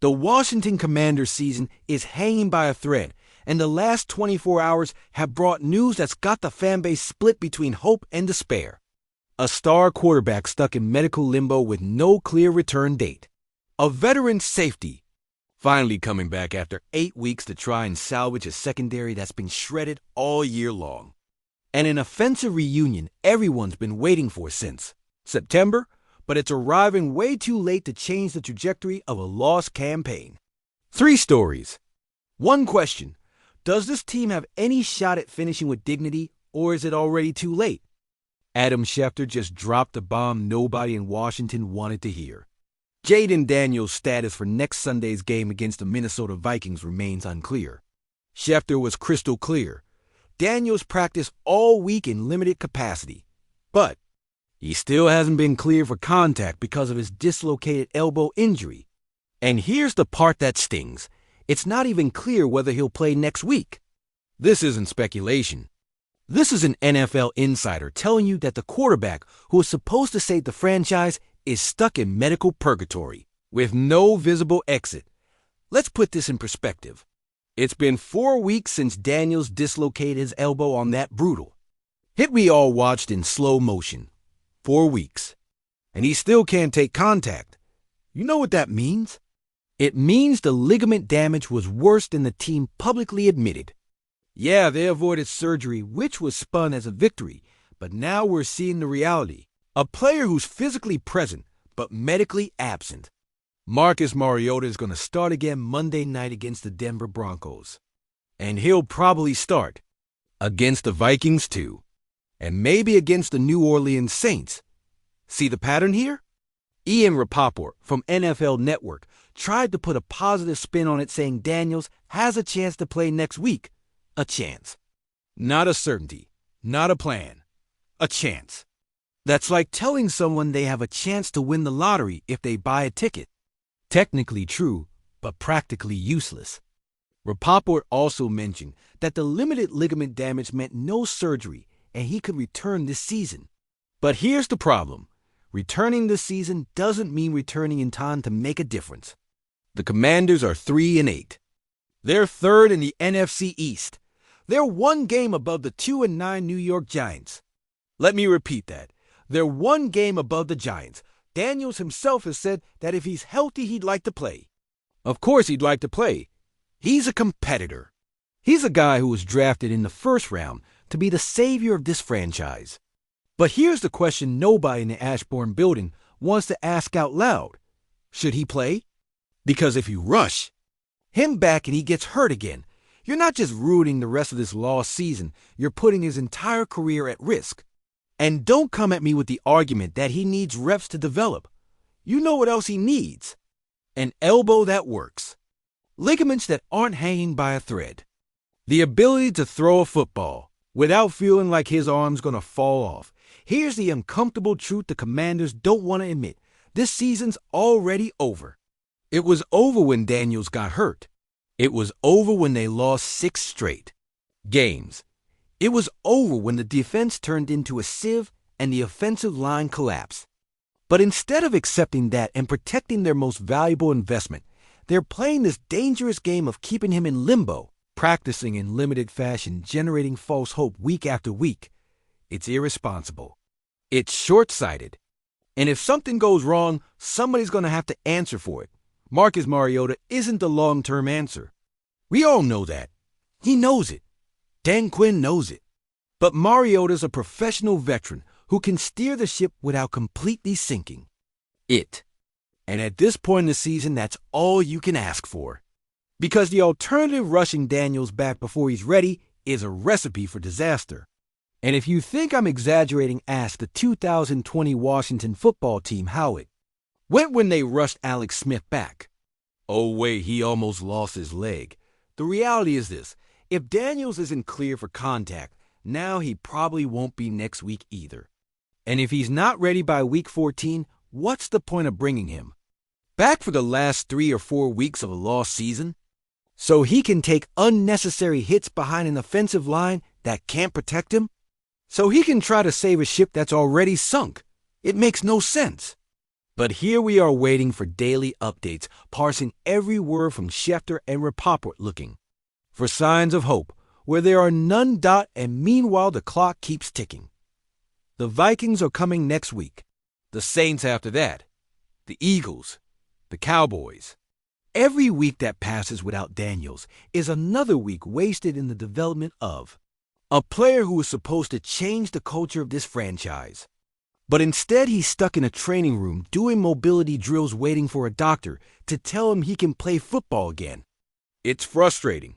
The Washington Commanders season is hanging by a thread, and the last 24 hours have brought news that's got the fan base split between hope and despair. A star quarterback stuck in medical limbo with no clear return date. A veteran safety finally coming back after 8 weeks to try and salvage a secondary that's been shredded all year long. And an offensive reunion everyone's been waiting for since September, but it's arriving way too late to change the trajectory of a lost campaign. 3 stories. 1 question. Does this team have any shot at finishing with dignity, or is it already too late? Adam Schefter just dropped a bomb nobody in Washington wanted to hear. JAYDEN Daniels' status for next Sunday's game against the Minnesota Vikings remains unclear. Schefter was crystal clear. Daniels practiced all week in limited capacity, but he still hasn't been cleared for contact because of his dislocated elbow injury. And here's the part that stings. It's not even clear whether he'll play next week. This isn't speculation. This is an NFL insider telling you that the quarterback who is supposed to save the franchise is stuck in medical purgatory with no visible exit. Let's put this in perspective. It's been 4 weeks since Daniels dislocated his elbow on that brutal hit we all watched in slow motion. 4 weeks. And he still can't take contact. You know what that means? It means the ligament damage was worse than the team publicly admitted. Yeah, they avoided surgery, which was spun as a victory, but now we're seeing the reality. A player who's physically present, but medically absent. Marcus Mariota is going to start again Monday night against the Denver Broncos. And he'll probably start against the Vikings too. And maybe against the New Orleans Saints. See the pattern here? Ian Rapoport from NFL Network tried to put a positive spin on it, saying Daniels has a chance to play next week. A chance. Not a certainty. Not a plan. A chance. That's like telling someone they have a chance to win the lottery if they buy a ticket. Technically true, but practically useless. Rapoport also mentioned that the limited ligament damage meant no surgery and he could return this season. But here's the problem. Returning this season doesn't mean returning in time to make a difference. The Commanders are 3-8. They're 3rd in the NFC East. They're 1 game above the 2-9 New York Giants. Let me repeat that. They're 1 game above the Giants. Daniels himself has said that if he's healthy, he'd like to play. Of course he'd like to play. He's a competitor. He's a guy who was drafted in the 1st round to be the savior of this franchise. But here's the question nobody in the Ashbourne building wants to ask out loud. Should he play? Because if you rush him back and he gets hurt again, you're not just ruining the rest of this lost season, you're putting his entire career at risk. And don't come at me with the argument that he needs reps to develop. You know what else he needs? An elbow that works. Ligaments that aren't hanging by a thread. The ability to throw a football without feeling like his arm's gonna fall off. Here's the uncomfortable truth the Commanders don't want to admit. This season's already over. It was over when Daniels got hurt. It was over when they lost 6 straight games. It was over when the defense turned into a sieve and the offensive line collapsed. But instead of accepting that and protecting their most valuable investment, they're playing this dangerous game of keeping him in limbo, practicing in limited fashion, generating false hope week after week. It's irresponsible. It's short-sighted. And if something goes wrong, somebody's going to have to answer for it. Marcus Mariota isn't the long-term answer. We all know that. He knows it. Dan Quinn knows it. But Mariota's a professional veteran who can steer the ship without completely sinking it. And at this point in the season, that's all you can ask for. Because the alternative, rushing Daniels back before he's ready, is a recipe for disaster. And if you think I'm exaggerating, ask the 2020 Washington football team how it went when they rushed Alex Smith back. Oh wait, he almost lost his leg. The reality is this. If Daniels isn't clear for contact, now he probably won't be next week either. And if he's not ready by week 14, what's the point of bringing him back for the last 3 or 4 weeks of a lost season? So he can take unnecessary hits behind an offensive line that can't protect him? So he can try to save a ship that's already sunk? It makes no sense. But here we are waiting for daily updates, parsing every word from Schefter and Rappaport, looking for signs of hope where there are none. And meanwhile, the clock keeps ticking. The Vikings are coming next week. The Saints after that. The Eagles. The Cowboys. Every week that passes without Daniels is another week wasted in the development of a player who is supposed to change the culture of this franchise. But instead, he's stuck in a training room doing mobility drills waiting for a doctor to tell him he can play football again. It's frustrating.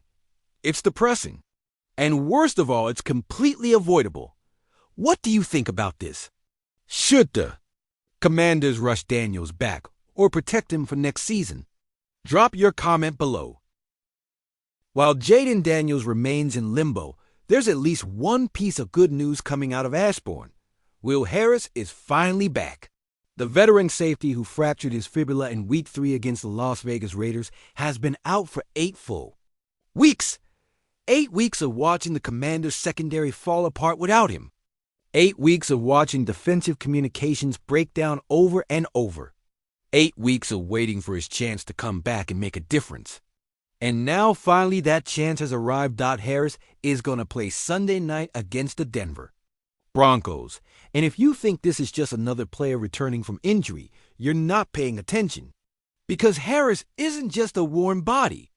It's depressing. And worst of all, it's completely avoidable. What do you think about this? Should the Commanders rush Daniels back or protect him for next season? Drop your comment below. While Jayden Daniels remains in limbo, there's at least one piece of good news coming out of Ashbourne. Will Harris is finally back. The veteran safety who fractured his fibula in Week 3 against the Las Vegas Raiders has been out for 8 full weeks. 8 weeks of watching the Commanders' secondary fall apart without him. 8 weeks of watching defensive communications break down over and over. 8 weeks of waiting for his chance to come back and make a difference. And now finally that chance has arrived. Harris is going to play Sunday night against the Denver Broncos. And if you think this is just another player returning from injury, you're not paying attention. Because Harris isn't just a worn body.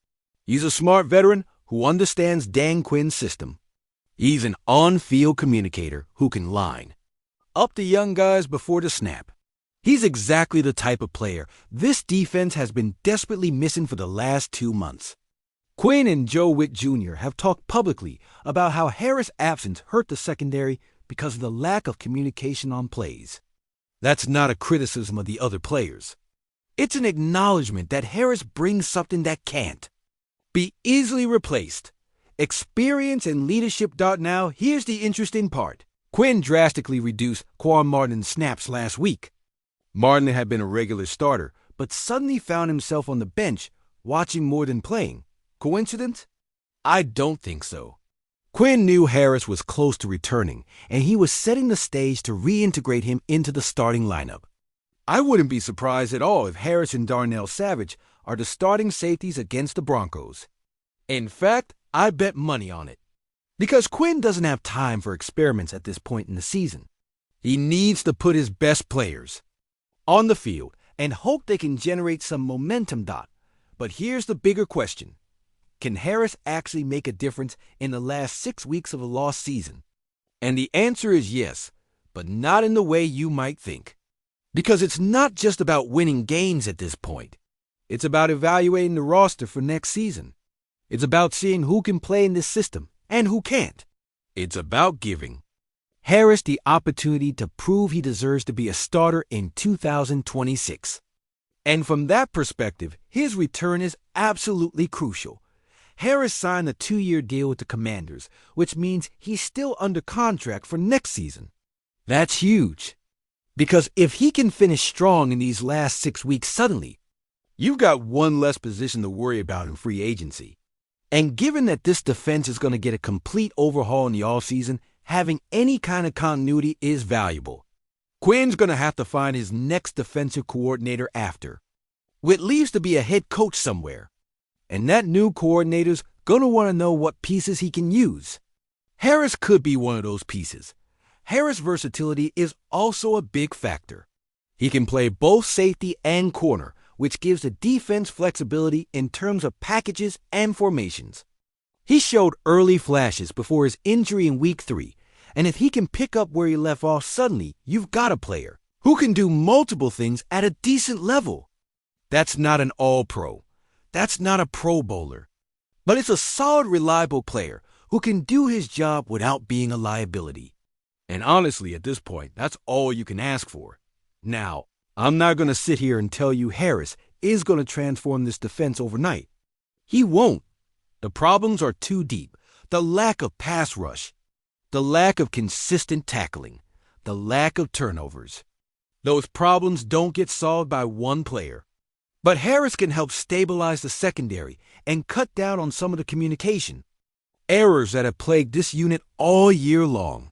He's a smart veteran who understands Dan Quinn's system. He's an on-field communicator who can line up the young guys before the snap. He's exactly the type of player this defense has been desperately missing for the last 2 months. Quinn and Joe Witt Jr. have talked publicly about how Harris' absence hurt the secondary because of the lack of communication on plays. That's not a criticism of the other players. It's an acknowledgement that Harris brings something that can't be easily replaced. Experience and leadership. Now, here's the interesting part. Quinn drastically reduced Quan Martin's snaps last week. Martin had been a regular starter, but suddenly found himself on the bench, watching more than playing. Coincidence? I don't think so. Quinn knew Harris was close to returning, and he was setting the stage to reintegrate him into the starting lineup. I wouldn't be surprised at all if Harris and Darnell Savage are the starting safeties against the Broncos. In fact, I bet money on it. Because Quinn doesn't have time for experiments at this point in the season. He needs to put his best players on the field and hope they can generate some momentum. But here's the bigger question. Can Harris actually make a difference in the last 6 weeks of a lost season? And the answer is yes, but not in the way you might think. Because it's not just about winning games at this point. It's about evaluating the roster for next season. It's about seeing who can play in this system and who can't. It's about giving Harris the opportunity to prove he deserves to be a starter in 2026. And from that perspective, his return is absolutely crucial. Harris signed a 2-year deal with the Commanders, which means he's still under contract for next season. That's huge. Because if he can finish strong in these last 6 weeks suddenly, you've got one less position to worry about in free agency. And given that this defense is going to get a complete overhaul in the offseason, having any kind of continuity is valuable. Quinn's going to have to find his next defensive coordinator after, which leaves to be a head coach somewhere. And that new coordinator's going to want to know what pieces he can use. Harris could be one of those pieces. Harris' versatility is also a big factor. He can play both safety and corner, which gives the defense flexibility in terms of packages and formations. He showed early flashes before his injury in Week 3, and if he can pick up where he left off suddenly, you've got a player who can do multiple things at a decent level. That's not an all-pro. That's not a Pro Bowler. But it's a solid, reliable player who can do his job without being a liability. And honestly, at this point, that's all you can ask for. Now, I'm not going to sit here and tell you Harris is going to transform this defense overnight. He won't. The problems are too deep. The lack of pass rush, the lack of consistent tackling, the lack of turnovers. Those problems don't get solved by one player. But Harris can help stabilize the secondary and cut down on some of the communication errors that have plagued this unit all year long.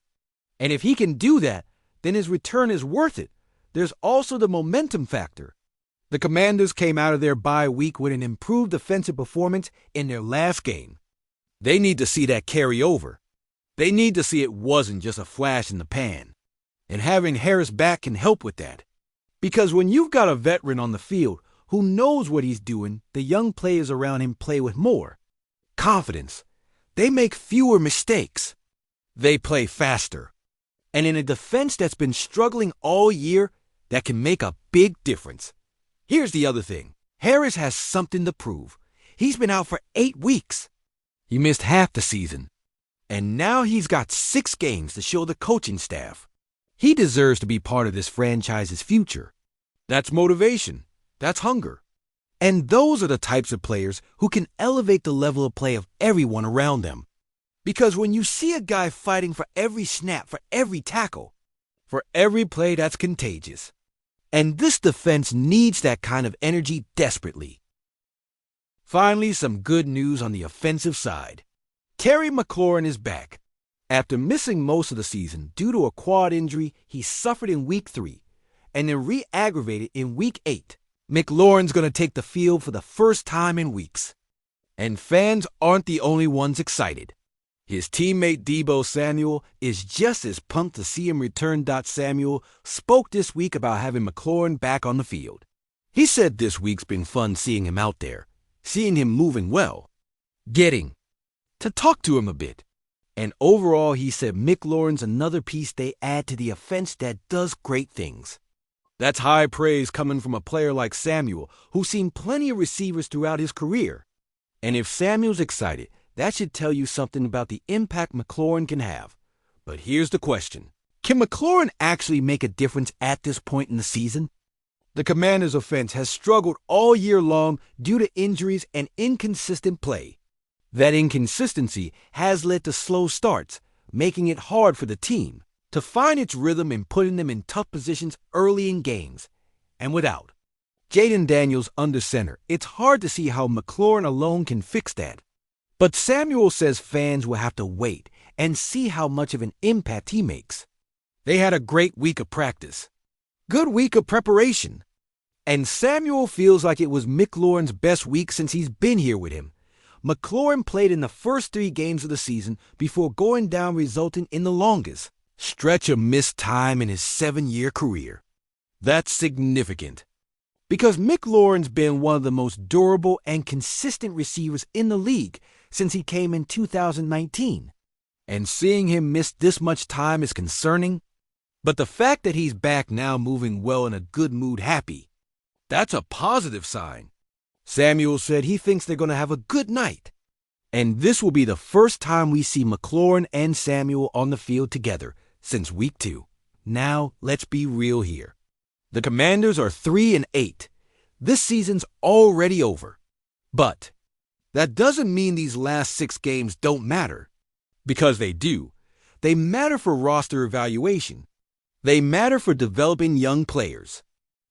And if he can do that, then his return is worth it, there's also the momentum factor. The Commanders came out of their bye week with an improved defensive performance in their last game. They need to see that carry over. They need to see it wasn't just a flash in the pan. And having Harris back can help with that. Because when you've got a veteran on the field who knows what he's doing, the young players around him play with more confidence. They make fewer mistakes. They play faster. And in a defense that's been struggling all year, that can make a big difference. Here's the other thing. Harris has something to prove. He's been out for 8 weeks. He missed half the season. And now he's got 6 games to show the coaching staff. He deserves to be part of this franchise's future. That's motivation. That's hunger. And those are the types of players who can elevate the level of play of everyone around them. Because when you see a guy fighting for every snap, for every tackle, for every play, that's contagious. And this defense needs that kind of energy desperately. Finally, some good news on the offensive side. Terry McLaurin is back. After missing most of the season due to a quad injury he suffered in Week 3 and then re-aggravated in Week 8, McLaurin's going to take the field for the first time in weeks. And fans aren't the only ones excited. His teammate Deebo Samuel is just as pumped to see him return. Samuel spoke this week about having McLaurin back on the field. He said this week's been fun seeing him out there, seeing him moving well, getting to talk to him a bit. And overall, he said McLaurin's another piece they add to the offense that does great things. That's high praise coming from a player like Samuel, who's seen plenty of receivers throughout his career. And if Samuel's excited, that should tell you something about the impact McLaurin can have. But here's the question. Can McLaurin actually make a difference at this point in the season? The Commanders' offense has struggled all year long due to injuries and inconsistent play. That inconsistency has led to slow starts, making it hard for the team to find its rhythm and putting them in tough positions early in games. And without JAYDEN Daniels under center, it's hard to see how McLaurin alone can fix that. But Samuel says fans will have to wait and see how much of an impact he makes. They had a great week of practice, good week of preparation, and Samuel feels like it was McLaurin's best week since he's been here with him. McLaurin played in the first 3 games of the season before going down, resulting in the longest stretch of missed time in his 7-year career. That's significant, because McLaurin's been one of the most durable and consistent receivers in the league since he came in 2019. And seeing him miss this much time is concerning. But the fact that he's back now moving well, in a good mood, happy, that's a positive sign. Samuel said he thinks they're going to have a good night. And this will be the first time we see McLaurin and Samuel on the field together since Week 2. Now, let's be real here. The Commanders are 3-8. This season's already over. But that doesn't mean these last 6 games don't matter. Because they do. They matter for roster evaluation. They matter for developing young players.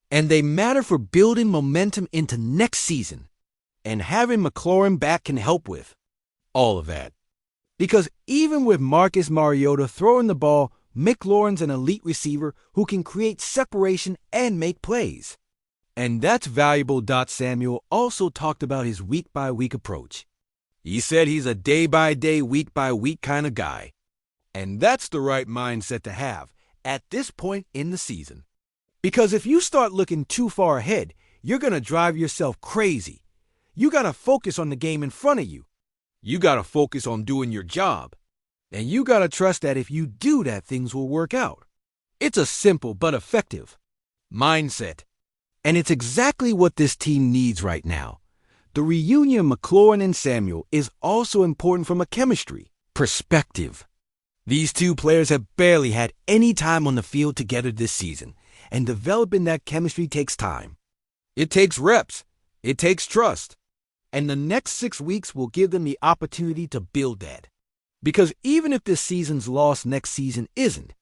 And they matter for building momentum into next season. And having McLaurin back can help with all of that. Because even with Marcus Mariota throwing the ball, McLaurin's an elite receiver who can create separation and make plays. And that's valuable. Samuel also talked about his week-by-week approach. He said he's a day-by-day, week-by-week kind of guy. And that's the right mindset to have at this point in the season. Because if you start looking too far ahead, you're going to drive yourself crazy. You got to focus on the game in front of you. You got to focus on doing your job. And you got to trust that if you do that, things will work out. It's a simple but effective mindset. And it's exactly what this team needs right now. The reunion of McLaurin and Samuel is also important from a chemistry perspective. These two players have barely had any time on the field together this season, and developing that chemistry takes time. It takes reps. It takes trust. And the next 6 weeks will give them the opportunity to build that. Because even if this season's lost, next season isn't.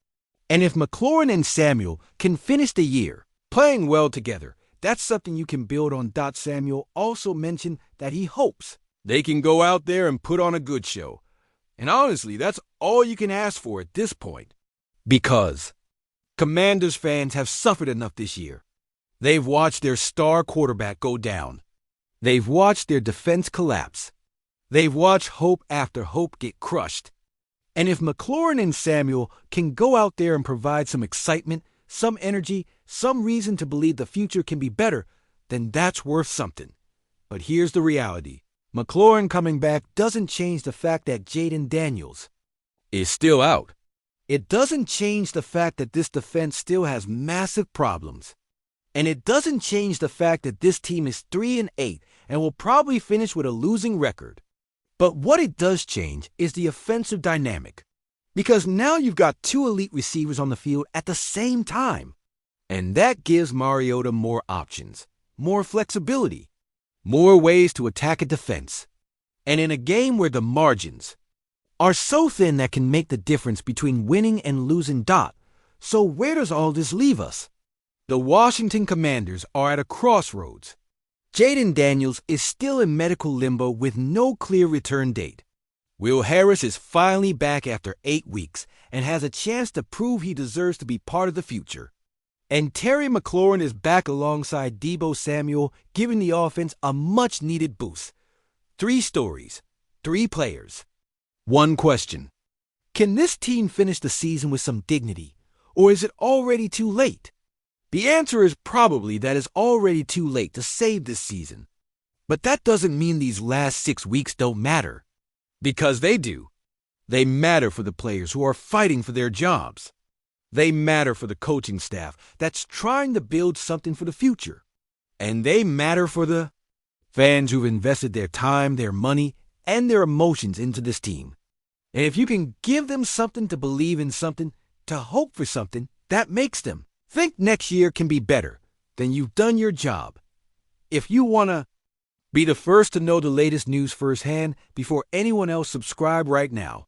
And if McLaurin and Samuel can finish the year playing well together, that's something you can build on. Samuel also mentioned that he hopes they can go out there and put on a good show. And honestly, that's all you can ask for at this point. Because Commanders fans have suffered enough this year. They've watched their star quarterback go down. They've watched their defense collapse. They've watched hope after hope get crushed. And if McLaurin and Samuel can go out there and provide some excitement, some energy, some reason to believe the future can be better, then that's worth something. But here's the reality. McLaurin coming back doesn't change the fact that JAYDEN Daniels is still out. It doesn't change the fact that this defense still has massive problems. And it doesn't change the fact that this team is 3-8 and will probably finish with a losing record. But what it does change is the offensive dynamic. Because now you've got two elite receivers on the field at the same time. And that gives Mariota more options, more flexibility, more ways to attack a defense. And in a game where the margins are so thin that can make the difference between winning and losing dot, so where does all this leave us? The Washington Commanders are at a crossroads. JAYDEN Daniels is still in medical limbo with no clear return date. Will Harris is finally back after 8 weeks and has a chance to prove he deserves to be part of the future. And Terry McLaurin is back alongside Deebo Samuel, giving the offense a much-needed boost. 3 stories, 3 players. 1 question. Can this team finish the season with some dignity, or is it already too late? The answer is probably that it's already too late to save this season. But that doesn't mean these last 6 weeks don't matter. Because they do. They matter for the players who are fighting for their jobs. They matter for the coaching staff that's trying to build something for the future. And they matter for the fans who've invested their time, their money, and their emotions into this team. And if you can give them something to believe in, something to hope for, something that makes them think next year can be better, then you've done your job. If you want to be the first to know the latest news firsthand before anyone else, subscribe right now.